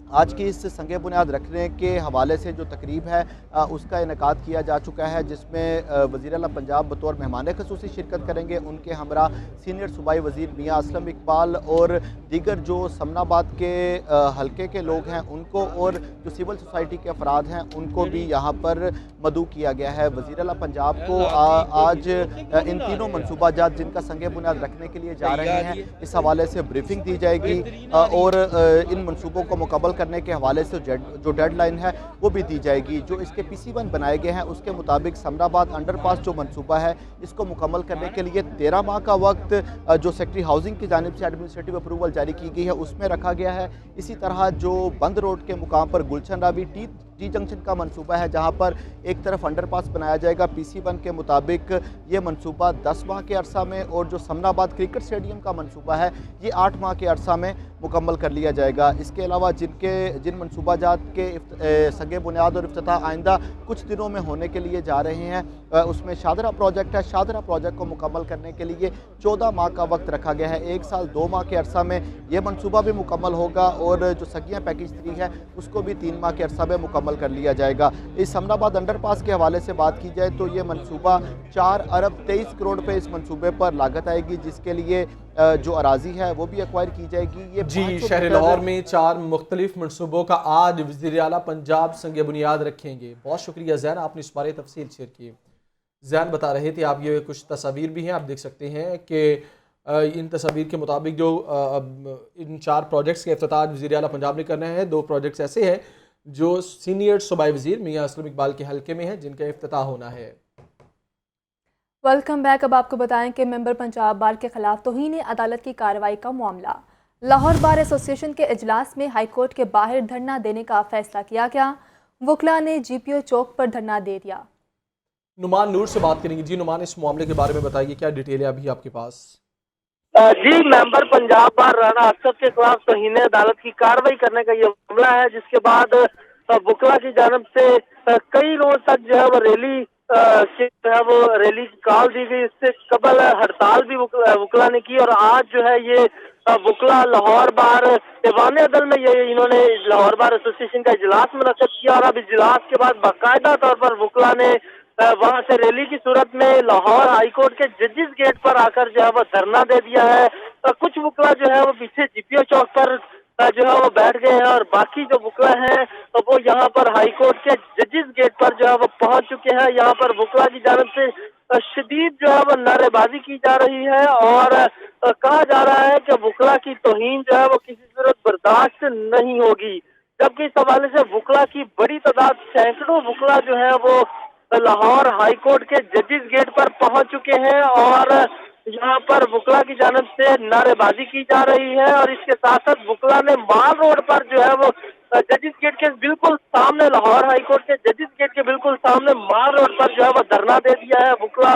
आज की इस संगे बुनियाद रखने के हवाले से जो तकरीब है उसका इनेकाद किया जा चुका है, जिसमें वज़ीर आला पंजाब बतौर मेहमान ख़ुसूसी शिरकत करेंगे। उनके हमरा सीनियर सूबाई वज़ीर मियाँ असलम इकबाल और दीगर जो समनाबाद के हलके के लोग हैं उनको और जो सिविल सोसाइटी के अफराद हैं उनको भी यहाँ पर मदऊ किया गया है। वज़ीर आला पंजाब को आज इन तीनों मनसूबा जात जिनका संगे बुनियाद रखने के लिए जा रहे हैं इस हवाले से ब्रीफिंग दी जाएगी और इन मनसूबों को मुकम्मल करने के हवाले से जो डेडलाइन है वो भी दी जाएगी। जो इसके PC1 बनाए गए हैं उसके मुताबिक समनाबाद अंडरपास जो मनसूबा है इसको मुकम्मल करने के लिए 13 माह का वक्त जो सेक्रेटरी हाउसिंग की जानिब से एडमिनिस्ट्रेटिव अप्रूवल जारी की गई है उसमें रखा गया है। इसी तरह जो बंद रोड के मुकाम पर गुलशन रावी टी जंक्शन का मनसूबा है जहां पर एक तरफ अंडरपास बनाया जाएगा, PC1 के मुताबिक ये मनसूबा 10 माह के अरसा में और जो समनाबाद क्रिकेट स्टेडियम का मनसूबा है ये 8 माह के अरसा में मुकम्मल कर लिया जाएगा। इसके अलावा जिन मनसूबा जात के संगे बुनियाद और इफ्तिताह आइंदा कुछ दिनों में होने के लिए जा रहे हैं उसमें शादरा प्रोजेक्ट है। शादरा प्रोजेक्ट को मुकम्मल करने के लिए 14 माह का वक्त रखा गया है। 1 साल 2 माह के अरसा में यह मनसूबा भी मुकम्मल होगा और जो सगिया पैकेज 3 है उसको भी 3 माह के अरसा में मुकम्मल कर लिया जाएगा। इस समनाबाद अंडरपास के हवाले से बात की जाए तो ये मनसूबा 4 अरब 23 करोड़ रुपए इस मनसूबे पर लागत आएगी, जिसके लिए जो अराजी है वो भी एक्वायर की जाएगी। ये जी, शहर लाहौर में 4 मुख्तलिफ मनसूबों का आज वज़ीर आला पंजाब संगे बुनियाद रखेंगे। बहुत शुक्रिया ज़ैन, आपने इस बारे तफसील शेयर की। ज़ैन बता रहे थे, आप ये कुछ तस्वीर भी हैं, आप देख सकते हैं कि इन तस्वीर के मुताबिक जो इन 4 प्रोजेक्ट्स के इफ्तिताह वज़ीर आला पंजाब ने करना है। 2 प्रोजेक्ट्स ऐसे हैं जो सीनियर सूबाई वज़ीर मियाँ असलम इकबाल के हल्के में है जिनका इफ्तिताह होना है। Welcome back. अब आपको बताएं कि मेंबर पंजाब बार के खिलाफ तौहीन अदालत की कार्रवाई का मामला। लाहौर बार एसोसिएशन के इजलास में हाईकोर्ट के बाहर धरना देने का फैसला किया गया। वकला ने GPO चौक पर धरना दे दिया। नुमान नूर से बात करेंगे। जी नुमान, इस मामले के बारे में बताइए, क्या डिटेल है अभी आपके पास? जी, मेंबर पंजाब बार राना असद के खिलाफ तौहीन अदालत की कार्रवाई करने का ये मामला है, जिसके बाद वकला की जानब से कई रोज तक जो है वो रैली की कॉल दी गई। इससे कबल हड़ताल भी वकला ने की और आज जो है ये वकला लाहौर बार ऐवान अदल में ये इन्होंने लाहौर बार एसोसिएशन का इजलास मुनक्किद किया और अब इजलास के बाद बाकायदा तौर पर वकला ने वहां से रैली की सूरत में लाहौर हाईकोर्ट के जजेस गेट पर आकर जो है वो धरना दे दिया है। कुछ वकला जो है वो पीछे GPO चौक पर जो है वो बैठ गए हैं और बाकी जो वकला हैं वो यहाँ पर हाईकोर्ट के जजेस गेट पर जो है वो पहुंच चुके हैं। यहाँ पर वकला की जानब से शदीद जो है वो नारेबाजी की जा रही है और कहा जा रहा है कि वकला की तौहीन जो है वो किसी सूरत बर्दाश्त नहीं होगी। जबकि इस हवाले से वकला की बड़ी तादाद, सैकड़ों वकला जो है वो लाहौर हाईकोर्ट के जजेस गेट पर पहुंच चुके हैं और यहाँ पर वकला की जानब से नारेबाजी की जा रही है। और इसके साथ साथ वकला ने माल रोड पर जो है वो जजेस गेट के बिल्कुल सामने, लाहौर हाईकोर्ट के जजेस गेट के बिल्कुल सामने माल रोड पर जो है वो धरना दे दिया है। वकला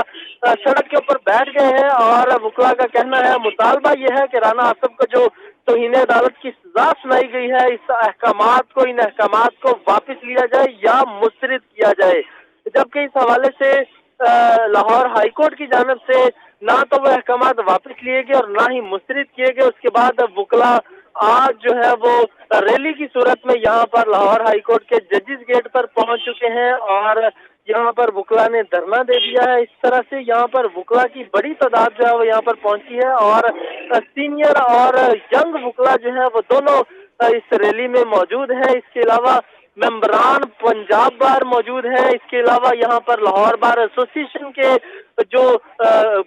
सड़क के ऊपर बैठ गए हैं और वकला का कहना है, मुतालबा यह है कि राना असद को जो तौहीन अदालत की सजा सुनाई गई है, इन अहकामात को वापस लिया जाए या मुस्तरद किया जाए। जबकि इस हवाले से लाहौर हाईकोर्ट की जानब से ना तो वो अहकामात वापस लिए गए और ना ही मुस्तरद किए गए। उसके बाद वकला आज जो है वो रैली की सूरत में यहाँ पर लाहौर हाईकोर्ट के जजेस गेट पर पहुंच चुके हैं और यहाँ पर वकला ने धरना दे दिया है। इस तरह से यहाँ पर वकला की बड़ी तादाद जो है वो यहाँ पर पहुंची है और सीनियर और यंग वकला जो है वो दोनों इस रैली में मौजूद है। इसके अलावा मेंबरान पंजाब बार मौजूद है। इसके अलावा यहाँ पर लाहौर बार एसोसिएशन के जो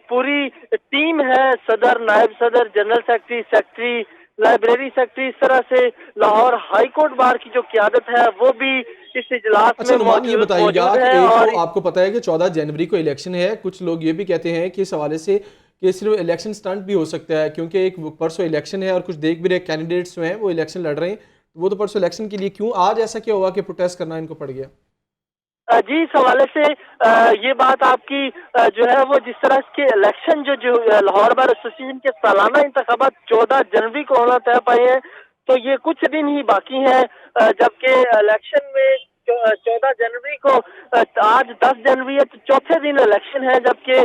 पूरी टीम है, सदर, नायब सदर, जनरल सेक्रेटरी, लाइब्रेरी सेक्रेटरी, इस तरह से लाहौर हाईकोर्ट बार की जो क़यादत है वो भी इस इजलास में मौजूद है। ये बताइएगा कि आपको पता है कि 14 जनवरी को इलेक्शन है। कुछ लोग ये भी कहते हैं कि इस हवाले से कि सिर्फ इलेक्शन स्टंट भी हो सकता है, क्योंकि एक परसों इलेक्शन है और कुछ देख भी रहे कैंडिडेट्स जो हैं वो इलेक्शन लड़ रहे हैं, वो तो परसों इलेक्शन के लिए क्यों आज ऐसा क्या हुआ कि प्रोटेस्ट करना इनको पड़ गया? जी, इस हवाले से ये बात आपकी जो है वो जिस तरह के इलेक्शन जो लाहौर बार एसोसिएशन के सालाना इंतखाबात 14 जनवरी को होना तय पाए हैं, तो ये कुछ दिन ही बाकी हैं। जबकि इलेक्शन में 14 जनवरी को, आज 10 जनवरी है तो चौथे दिन इलेक्शन है। जबकि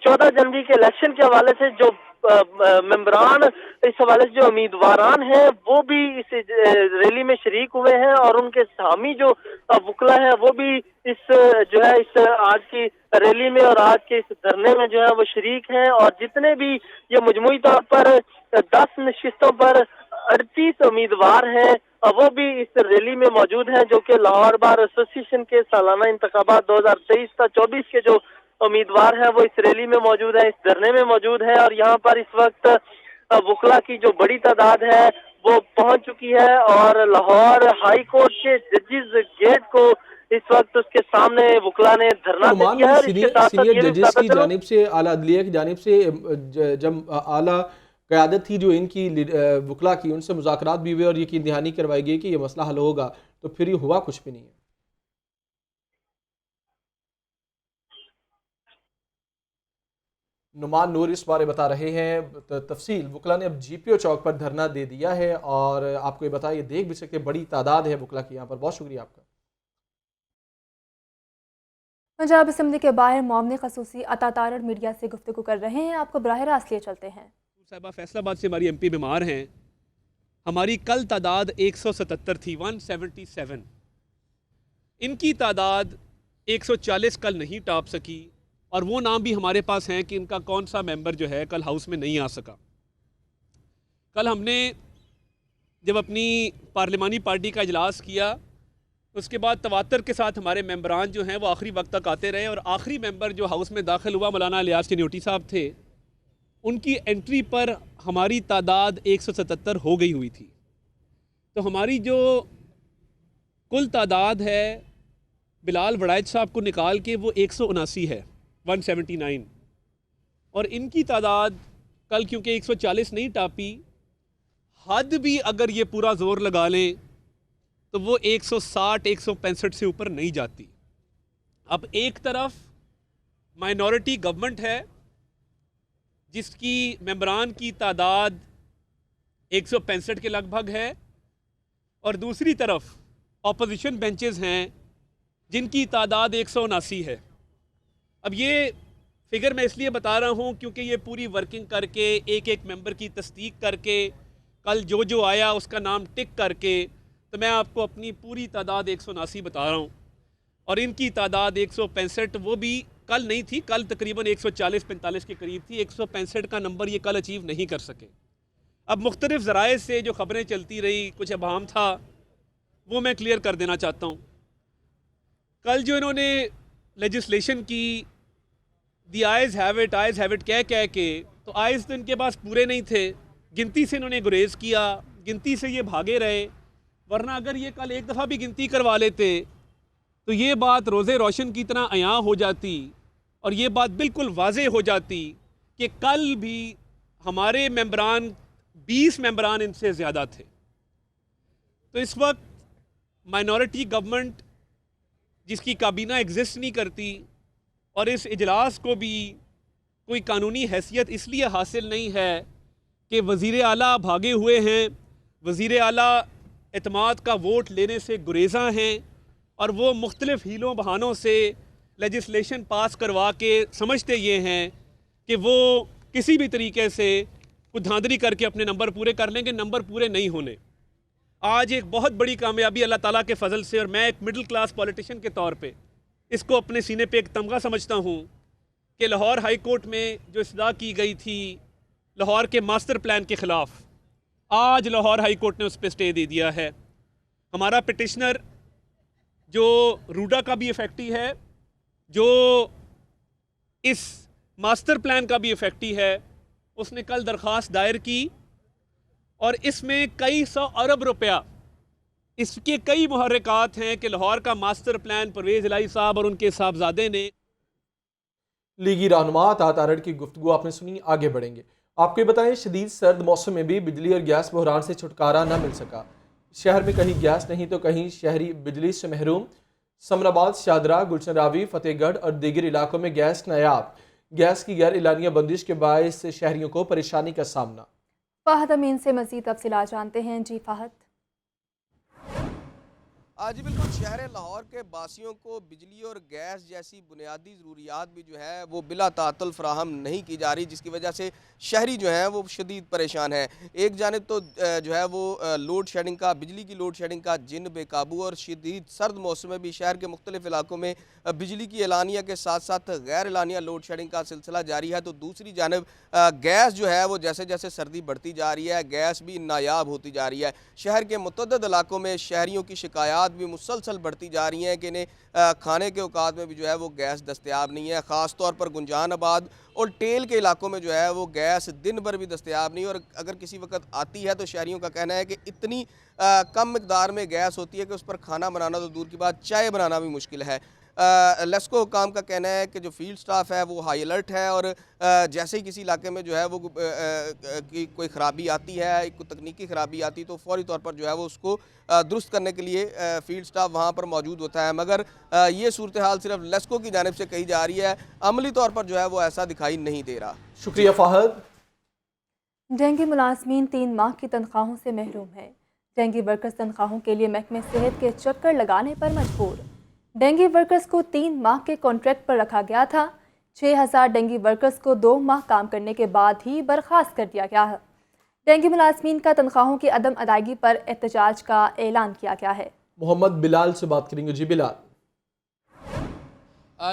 14 जनवरी के इलेक्शन के हवाले से जो मेंबरान, इस हवाले से जो उम्मीदवारान हैं वो भी इस रैली में शरीक हुए हैं और उनके हामी जो वकला है वो भी इस जो है इस आज की रैली में और आज के इस धरने में जो है वो शरीक हैं। और जितने भी ये मजमूई तौर पर 10 नशिस्तों पर 38 उम्मीदवार हैं वो भी इस रैली में मौजूद हैं, जो कि लाहौर बार एसोसिएशन के सालाना इंतखाबात 2023-24 के जो उम्मीदवार हैं वो इस रैली में मौजूद है, इस धरने में मौजूद है। और यहाँ पर इस वक्त वकला की जो बड़ी तादाद है वो पहुंच चुकी है और लाहौर हाई कोर्ट के जजेस गेट को इस वक्त उसके सामने वकला ने धरना दिया है। सीनियर जजेस की जानिब से, आला अदलिया की जानिब से जब आला क़यादत थी जो इनकी वकला की, उनसे मुज़ाकरात भी हुए और यकीन दहानी करवाई गई कि ये मसला हल होगा, तो फिर ये हुआ कुछ भी नहीं है। नुमान नूर इस बारे बता रहे हैं तफसील। वकला ने अब GPO चौक पर धरना दे दिया है और आपको ये बताइए, देख भी सकते बड़ी तादाद है वकला की यहाँ पर। बहुत शुक्रिया आपका। पंजाब असम्बली के बाहर मौमन खसूसी अता तारड़ मीडिया से गुफ्तगू कर रहे हैं, आपको बराह रास्त लिए चलते हैं। साहिबा फैसलाबाद से हमारी MP बीमार हैं। हमारी कल तादाद 177 थी, 177। इनकी तादाद 140 कल नहीं टॉप सकी और वो नाम भी हमारे पास हैं कि इनका कौन सा मेंबर जो है कल हाउस में नहीं आ सका। कल हमने जब अपनी पार्लिमानी पार्टी का इजलास किया, उसके बाद तवातर के साथ हमारे मेंबरान जो हैं वो आखिरी वक्त तक आते रहे और आखिरी मेंबर जो हाउस में दाखिल हुआ मौलाना इलियास चिन्योटी साहब थे, उनकी एंट्री पर हमारी तादाद 177 हो गई हुई थी। तो हमारी जो कुल तादाद है बिलाल वड़ाइच साहब को निकाल के वो 179 है, 179। और इनकी तादाद कल क्योंकि 140 नहीं टापी, हद भी अगर ये पूरा जोर लगा लें तो वो 160-165 से ऊपर नहीं जाती। अब एक तरफ माइनॉरिटी गवर्नमेंट है जिसकी मेंबरान की तादाद 165 के लगभग है, और दूसरी तरफ ऑपोजिशन बेंचेस हैं जिनकी तादाद 179 है। अब ये फिगर मैं इसलिए बता रहा हूँ क्योंकि ये पूरी वर्किंग करके एक एक मेंबर की तस्दीक करके कल जो आया उसका नाम टिक करके तो मैं आपको अपनी पूरी तादाद 179 बता रहा हूँ, और इनकी तादाद 165 वो भी कल नहीं थी, कल तकरीबन 140-45 के करीब थी। 165 का नंबर ये कल अचीव नहीं कर सके। अब मुख्तलिफ ज़राए से जो ख़बरें चलती रही, कुछ अभाम था, वो मैं क्लियर कर देना चाहता हूँ। कल जो इन्होंने लेजिस्लेशन की दी आइज़ हैव इट कह के, तो आइज़ तो इनके पास पूरे नहीं थे, गिनती से इन्होंने गुरेज किया, गिनती से ये भागे रहे, वरना अगर ये कल एक दफ़ा भी गिनती करवा लेते तो ये बात रोज़े रोशन की तरह अयां हो जाती और ये बात बिल्कुल वाज़े हो जाती कि कल भी हमारे मेंबरान 20 मेंबरान इनसे ज़्यादा थे। तो इस वक्त माइनॉरिटी गवर्नमेंट जिसकी काबीना एग्जिस्ट नहीं करती, और इस इजलास को भी कोई कानूनी हैसियत इसलिए हासिल नहीं है कि वज़ीर आला भागे हुए हैं, वज़ीर आला एतमाद का वोट लेने से गुरेज़ा हैं, और वो मुख्तलिफ हीलों बहानों से लेजिस्लेशन पास करवा के समझते ये हैं कि वो किसी भी तरीके से कुछ धांधली करके अपने नंबर पूरे कर लेंगे। नंबर पूरे नहीं होने। आज एक बहुत बड़ी कामयाबी अल्लाह ताला के फ़ज़ल से, और मैं एक मिडिल क्लास पॉलिटिशियन के तौर पे इसको अपने सीने पे एक तमगा समझता हूँ कि लाहौर हाई कोर्ट में जो इस्तदा की गई थी लाहौर के मास्टर प्लान के ख़िलाफ़, आज लाहौर हाई कोर्ट ने उस पर स्टे दे दिया है। हमारा पिटिशनर जो रूडा का भी इफेक्टी है, जो इस मास्टर प्लान का भी इफेक्टी है, उसने कल दरख्वास्त दायर की, और इसमें कई 100 अरब रुपया, इसके कई मुहर्रिकात हैं कि लाहौर का मास्टर प्लान परवेज़ इलाही साहब और उनके साहबजादे ने। लीगी रहनुमा अतात अरड़ की गुफ्तगू आपने सुनी। आगे बढ़ेंगे। आपको ये बताएं, शदीद सर्द मौसम में भी बिजली और गैस बहरान से छुटकारा न मिल सका। शहर में कहीं गैस नहीं तो कहीं शहरी बिजली से महरूम। समराबाद, शादरा, गुलशन रावी, फतेहगढ़ और दीगर इलाकों में गैस नायाब। गैस की गैर एलानिया बंदिश के बायस शहरियों को परेशानी का सामना। फाहद अमीन से मज़ीद तफसीलात जानते हैं। जी फाहद। जी बिल्कुल, शहर लाहौर के बासियों को बिजली और गैस जैसी बुनियादी ज़रूरियात भी जो है वो बिला तातुल फराहम नहीं की जा रही, जिसकी वजह से शहरी जो है वो शदीद परेशान है। एक जानिब तो जो है वो लोड शेडिंग का, बिजली की लोड शेडिंग का जिन बेकाबू, और शदीद सर्द मौसम में भी शहर के मुख्तलिफ इलाकों में बिजली की एलानिया के साथ साथ गैर एलानिया लोड शेडिंग का सिलसिला जारी है। तो दूसरी जानिब गैस जो है वो जैसे जैसे सर्दी बढ़ती जा रही है, गैस भी नायाब होती जा रही है। शहर के मुतअद्दिद इलाकों में शहरियों की शिकायत भी मुसलसल बढ़ती जा रही हैं कि इन्हें खाने के औकात में भी जो है वो गैस दस्तयाब नहीं है। ख़ास तौर पर गुंजानाबाद और टेल के इलाकों में जो है वो गैस दिन भर भी दस्तयाब नहीं, और अगर किसी वक्त आती है तो शहरियों का कहना है कि इतनी कम मिकदार में गैस होती है कि उस पर खाना बनाना तो दूर की बात, चाय बनाना भी मुश्किल है। लेस्को हुकाम का कहना है कि जो फील्ड स्टाफ है वो हाई अलर्ट है, और जैसे ही किसी इलाके में जो है वो की कोई ख़राबी आती है, कोई तकनीकी ख़राबी आती है, तो फौरी तौर पर जो है वो उसको दुरुस्त करने के लिए फील्ड स्टाफ वहाँ पर मौजूद होता है। मगर ये सूरत हाल सिर्फ लेस्को की जानिब से कही जा रही है, अमली तौर पर जो है वो ऐसा दिखाई नहीं दे रहा। शुक्रिया फाहद। डेंगी मुलाजमीन 3 माह की तनख्वाहों से महरूम है। डेंगी वर्कर्स तनख्वाहों के लिए महकमे सेहत के चक्कर लगाने पर मजबूर। डेंगी वर्कर्स को 3 माह के कॉन्ट्रैक्ट पर रखा गया था। 6000 डेंगी वर्कर्स को 2 माह काम करने के बाद ही बर्खास्त कर दिया गया है। डेंगी मुलाजमीन का तनख्वाहों की अदम अदायगी पर एहतजाज का ऐलान किया गया है। मोहम्मद बिलाल से बात करेंगे। जी बिलाल।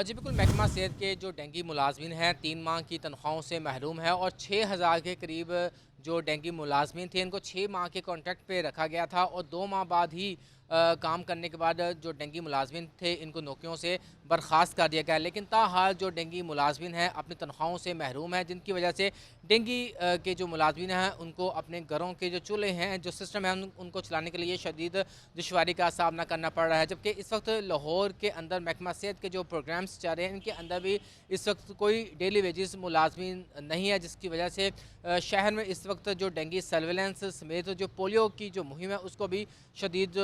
जी बिल्कुल, महकमा सेहत के जो डेंगी मुलाजमीन हैं 3 माह की तनख्वाहों से महरूम है, और 6000 के करीब जो डेंगी मुलाजमीन थे इनको 6 माह के कॉन्ट्रैक्ट पे रखा गया था, और 2 माह बाद ही काम करने के बाद जो डेंगी मुलाजमीन थे इनको नौकरियों से बर्खास्त कर दिया गया। लेकिन ताहाल जो डेंगी मुलाजमीन हैं अपनी तनख्वाहों से महरूम हैं, जिनकी वजह से डेंगी के जो मुलाजमीन हैं उनको अपने घरों के जो चूल्हे हैं, जो सिस्टम है उनको चलाने के लिए शदीद दुश्वारी का सामना करना पड़ रहा है। जबकि इस वक्त लाहौर के अंदर महकमा सेहत के जो प्रोग्राम्स चल रहे हैं इनके अंदर भी इस वक्त कोई डेली वेजेस मुलाजमीन नहीं है, जिसकी वजह से शहर में इस वक्त जो डेंगू सर्वेलेंस समेत जो पोलियो की जो मुहिम है उसको भी शदीद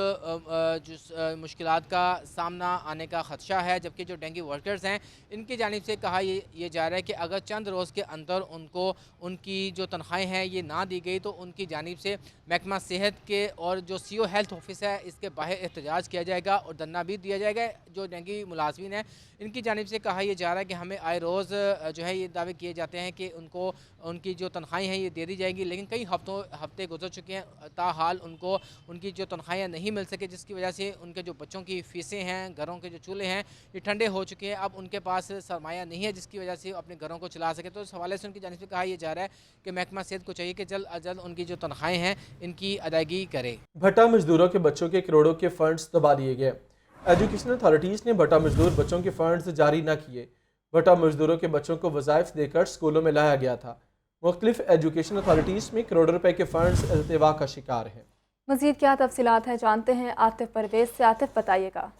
मुश्किलात का सामना आने का ख़दशा है। जबकि जो डेंगू वर्कर्स हैं इनकी जानिब से कहा ये जा रहा है कि अगर चंद रोज़ के अंदर उनको उनकी जो तनख्वाहें हैं ये ना दी गई तो उनकी जानिब से महकमा सेहत के और जो CO हेल्थ ऑफिस है इसके बाहर एहतजाज किया जाएगा और धरना भी दिया जाएगा। जो डेंगू मुलाजमीन हैं इनकी जानिब से कहा यह जा रहा है कि हमें आए रोज़ जो है ये दावे किए जाते हैं कि उनको उनकी जो तनख्वाहें हैं ये दे दी जाएंगी, लेकिन कई हफ्ते गुजर चुके हैं, ताहाल उनको उनकी जो तनख्वाहें नहीं मिल सके, जिसकी वजह से उनके जो बच्चों की फ़ीसें हैं, घरों के जो चूल्हे हैं ये ठंडे हो चुके हैं। अब उनके पास सरमाया नहीं है जिसकी वजह से अपने घरों को चला सके। तो इस हवाले से उनकी जानिब से कहा यह जा रहा है कि महकमा सेहत को चाहिए कि जल्द अज जल्द उनकी जो तनख्वाहें हैं इनकी अदायगी करे। भट्टा मजदूरों के बच्चों के करोड़ों के फंड्स दबा लिए गए। एजुकेशन अथॉरिटीज़ ने भट्टा मजदूर बच्चों के फंड्स जारी न किए। भट्टा मजदूरों के बच्चों को वज़ाइफ देकर स्कूलों में लाया गया था। मुख्तलिफ एजुकेशन अथॉरिटीज़ में करोड़ों रुपए के फंड्स अल्तवा का शिकार हैं। मज़ीद क्या तफसीलात हैं जानते हैं आतिफ परवेज़ से। आतिफ बताइएगा।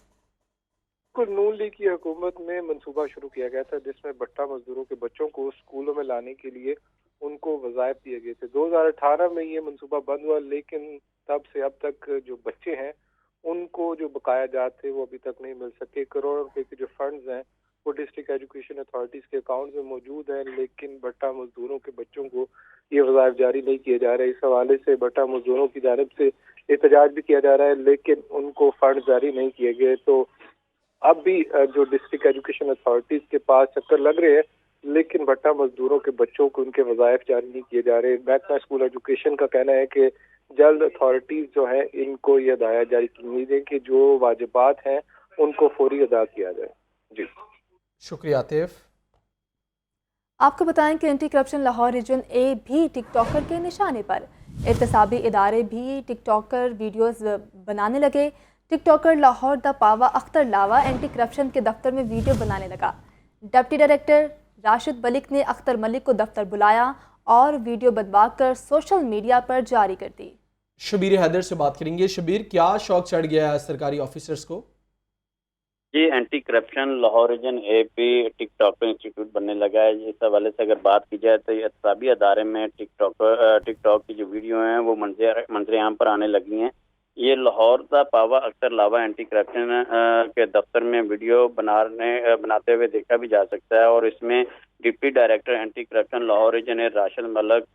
नून लीग की हुकूमत में मंसूबा शुरू किया गया था जिसमें भट्टा मजदूरों के बच्चों को स्कूलों में लाने के लिए उनको वज़ाइफ दिए गए थे। 2018 में ये मंसूबा बंद हुआ, लेकिन तब से अब तक जो बच्चे हैं उनको जो बकाया जात थे वो अभी तक नहीं मिल सके। करोड़ों रुपए के जो फंड्स हैं वो डिस्ट्रिक्ट एजुकेशन अथॉरिटीज़ के अकाउंट में मौजूद हैं, लेकिन भट्टा मजदूरों के बच्चों को ये वज़ाइफ जारी नहीं किए जा रहे। इस हवाले से भट्टा मजदूरों की जानिब से एहतजाज भी किया जा रहा है, लेकिन उनको फंड जारी नहीं किए गए। तो अब भी जो डिस्ट्रिक्ट एजुकेशन अथॉरिटीज़ के पास चक्कर लग रहे हैं, लेकिन भट्टा मजदूरों के बच्चों को उनके वज़ाइफ जारी नहीं किए जा रहे। महकमा स्कूल एजुकेशन का कहना है कि जल्द अथॉरिटीज़ जो है इनको ये हदायत जारी की उम्मीद है कि जो वाजिबात हैं उनको फौरी अदा किया जाए। जी शुक्रिया आतिफ। आपको बताएं कि anti corruption Lahore region A भी टिकटॉकर के निशाने पर। एहतसाबी इदारे भी टिकटॉकर वीडियोस बनाने लगे। टिकटॉकर लाहौर द पावा अख्तर लावा एंटी करप्शन के दफ्तर में वीडियो बनाने लगा। डिप्टी डायरेक्टर राशिद मलिक ने अख्तर मलिक को दफ्तर बुलाया और वीडियो बनवाकर सोशल मीडिया पर जारी कर दी। शबीर हैदर से बात करेंगे। शबीर, क्या शौक चढ़ गया है सरकारी ऑफिसर्स को? जी, anti corruption Lahore region A पे टिकटॉक इंस्टीट्यूट बनने लगा है। इस हवाले से अगर बात की जाए तो एहतसाबी अदारे में टिकटॉक की जो वीडियो हैं वो मंजर आम पर आने लगी हैं। ये लाहौर द पावा अख्तर लावा एंटी करप्शन के दफ्तर में वीडियो बनाते हुए देखा भी जा सकता है और इसमें deputy director anti corruption Lahore region Rashid Malik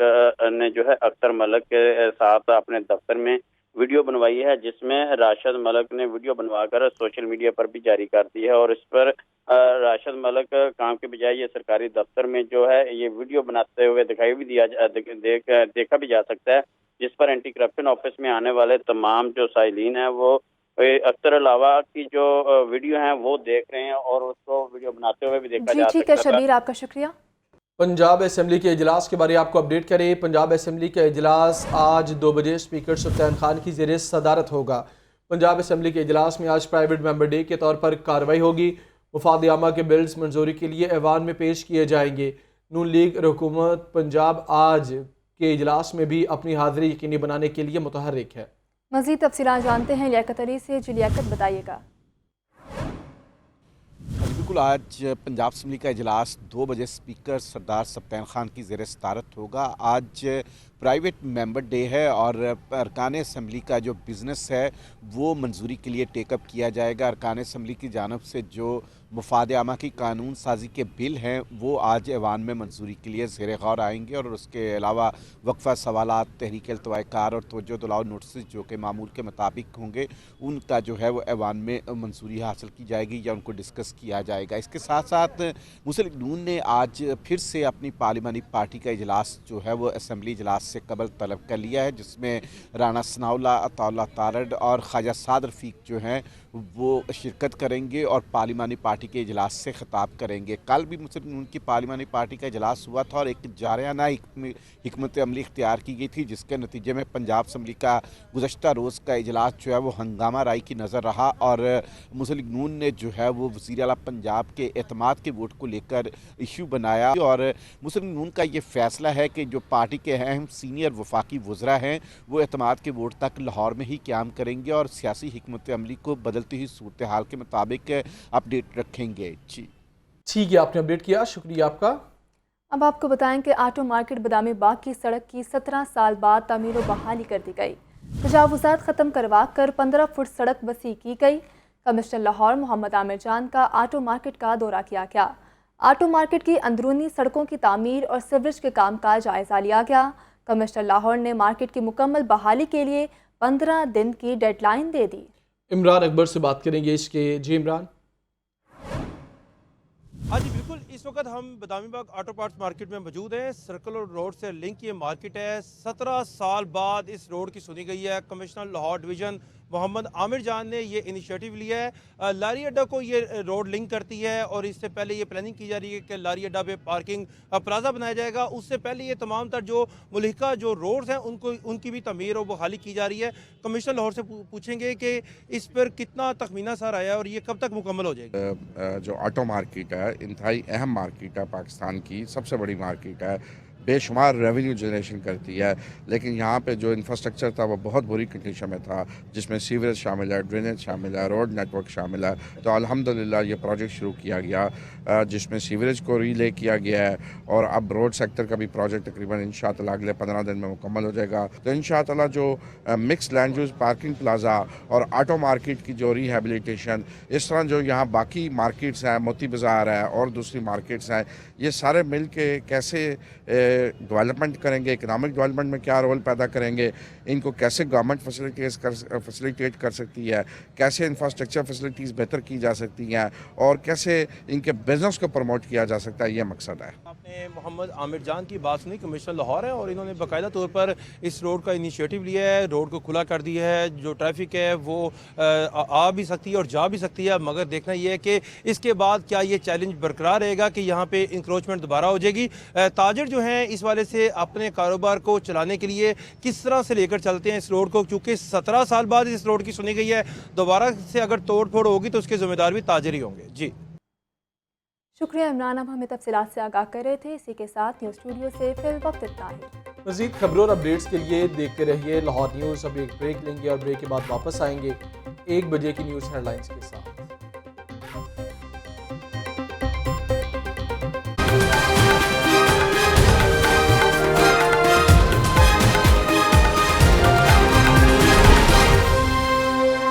ने जो है अख्तर मलिक के साथ अपने दफ्तर में वीडियो बनवाई है, जिसमें राशिद मलिक ने वीडियो बनवाकर सोशल मीडिया पर भी जारी कर दी है। और इस पर राशिद मलिक काम के बजाय ये सरकारी दफ्तर में जो है ये वीडियो बनाते हुए देखा भी जा सकता है, जिस पर एंटी करप्शन ऑफिस में आने वाले तमाम जो साइलिन हैं वो अख्तर अलावा की जो वीडियो हैं वो देख रहे हैं और उसको वीडियो बनाते हुए भी देखा जा सकता है। ठीक है शबीर, आपका शुक्रिया। पंजाब असेंबली के इजलास के बारे में आपको अपडेट करें। पंजाब असेंबली का इजलास आज 2 बजे स्पीकर सुल्तान खान की ज़ेरे सदारत होगा। पंजाब असेंबली के इजलास में आज प्राइवेट मेंबर डे के तौर पर कार्रवाई होगी। मुफाद आमा के बिल्स मंजूरी के लिए ऐवान में पेश किए जाएंगे। नून लीग और हुकूमत पंजाब आज के इजलास में भी अपनी हाजिरी यकीनी बनाने के लिए मुतहर्रिक है। मज़ीद तफसीलात जानते हैं लियाकत अली से। जी लियाकत, बताइएगा। बिल्कुल, आज पंजाब असम्बली का इजलास 2 बजे स्पीकर सरदार सप्तान खान की ज़ेरे सदारत होगा। आज प्राइवेट मेंबर डे है और अरकान असम्बली का जो बिज़नेस है वो मंजूरी के लिए टेकअप किया जाएगा। अरकान असम्बली की जानब से जो मुफाद आमा की कानून साजी के बिल हैं वो आज ऐवान में मंजूरी के लिए ज़ेरे गौर आएंगे और उसके अलावा वक्फा सवालात, तहरीक अल्तवाकार और तवज्जो दिलाओ नोटिस जो कि मामूल के मुताबिक होंगे उनका जो है वो ऐवान में मंजूरी हासिल की जाएगी या उनको डिस्कस किया जाएगा। इसके साथ साथ मुस्लिम लीग नून ने आज फिर से अपनी पार्लिमानी पार्टी का इजलास जो है वो असम्बली इजलास से कबल तलब कर लिया है, जिसमें राना सनाउल्लाह, अताउल्लाह तारड़ और ख्वाजा साद रफ़ीक जो हैं वो शिरकत करेंगे और पार्लिमानी पार्टी के इजलास से खिताब करेंगे। कल भी मुस्लिम लीग नून की पार्लिमानी पार्टी का इजलास हुआ था और एक जारियाना हिकमत अमली इख्तियार की गई थी, जिसके नतीजे में पंजाब असम्बली का गुज़श्ता रोज़ का इजलास जो है वो हंगामा राई की नज़र रहा और मुस्लिम लीग नून ने जो है वो वज़ीर आला पंजाब के एतमाद के वोट को लेकर इशू बनाया और मुस्लिम लीग नून का ये फैसला है कि जो पार्टी के अहम सीनियर वफाकी वज़रा हैं वो एतमाद के वोट तक लाहौर में ही क़याम करेंगे और सियासी हिकमत अमली को बदलती हुई सूरत हाल के मुताबिक अपडेट रखेंगे। जी ठीक है, आपने अपडेट किया, शुक्रिया आपका। अब आपको बताएं कि आटो मार्केट बदामी बाग की सड़क की 17 साल बाद तमीर व बहाली कर दी गई। तजावुज़ात ख़त्म करवा कर 15 फुट सड़क वसी की गई। कमिश्नर लाहौर मोहम्मद आमिर जान का आटो मार्केट का दौरा किया गया। आटो मार्केट की अंदरूनी सड़कों की तामीर और सीवरेज के काम का जायज़ा लिया गया। कमिश्नर लाहौर ने मार्केट की मुकम्मल बहाली के लिए 15 दिन की डेडलाइन दे दी। इमरान अकबर से बात करेंगे इसके। जी इमरान। हाँ जी बिल्कुल, इस वक्त हम Badami Bagh auto parts market में मौजूद हैं। सर्कल रोड से लिंक ये मार्केट है। 17 साल बाद इस रोड की सुनी गई है। कमिश्नर लाहौर डिवीज़न मोहम्मद आमिर जान ने ये इनिशिएटिव लिया है। लारी अड्डा को ये रोड लिंक करती है और इससे पहले ये प्लानिंग की जा रही है कि लारी अड्डा पे पार्किंग प्लाजा बनाया जाएगा। उससे पहले ये तमाम तर जो मुल्हिका जो रोड्स हैं उनकी भी तमीर और बहाली की जा रही है। कमिश्नर लाहौर से पूछेंगे कि इस पर कितना तखमीना सर आया और ये कब तक मुकम्मल हो जाएगी। जो ऑटो मार्केट है इंतहाई अहम मार्केट है, पाकिस्तान की सबसे बड़ी मार्केट है, बेशुमार रेवेन्यू जनरेशन करती है। लेकिन यहाँ पे जो इंफ्रास्ट्रक्चर था वो बहुत बुरी कंडीशन में था, जिसमें सीवरेज शामिल है, ड्रेनेज शामिल है, रोड नेटवर्क शामिल है। तो अल्हम्दुलिल्लाह ये प्रोजेक्ट शुरू किया गया जिसमें सीवरेज को रीले किया गया है और अब रोड सेक्टर का भी प्रोजेक्ट तकरीबन इंशाअल्लाह अगले 15 दिन में मुकम्मल हो जाएगा। तो इंशाअल्लाह जो mix land use parking plaza और ऑटो मार्केट की जो रिहेबिलिटेशन, इस तरह जो यहाँ बाकी मार्केट्स हैं, मोती बाज़ार है और दूसरी मार्केट्स हैं, ये सारे मिल के कैसे डेवलपमेंट करेंगे, इकनॉमिक डेवलपमेंट में क्या रोल पैदा करेंगे, इनको कैसे गवर्नमेंट फैसिलिटेट कर सकती है, कैसे इंफ्रास्ट्रक्चर फैसिलिटीज़ बेहतर की जा सकती हैं और कैसे इनके बिजनेस को प्रमोट किया जा सकता है, ये मकसद है। आपने मोहम्मद आमिर जान की बात सुनी, कमिश्नर लाहौर है और इन्होंने बाकायदा तौर पर इस रोड का इनिशिएटिव लिया है, रोड को खुला कर दिया है। जो ट्रैफिक है वो आ भी सकती है और जा भी सकती है, मगर देखना ये है कि इसके बाद क्या ये चैलेंज बरकरार रहेगा कि यहाँ पे इंक्रोचमेंट दोबारा हो जाएगी। ताजिर जो हैं इस वाले से अपने कारोबार को चलाने के लिए किस तरह से लेकर चलते हैं इस रोड को, क्योंकि 17 साल बाद इस रोड की सुनी गई है। दोबारा से अगर तोड़ फोड़ होगी तो उसके जिम्मेदार भी ताजिर ही होंगे। जी शुक्रिया इमरान। अब हमें तफसीलात से आगाह कर रहे थे। इसी के साथ न्यूज़ स्टूडियो से फिल वक्त इतना ही। मज़ीद खबरों और अपडेट्स के लिए देखते रहिए लाहौर न्यूज़। अब एक ब्रेक लेंगे और ब्रेक के बाद वापस आएंगे 1 बजे की न्यूज़ हेडलाइंस के साथ।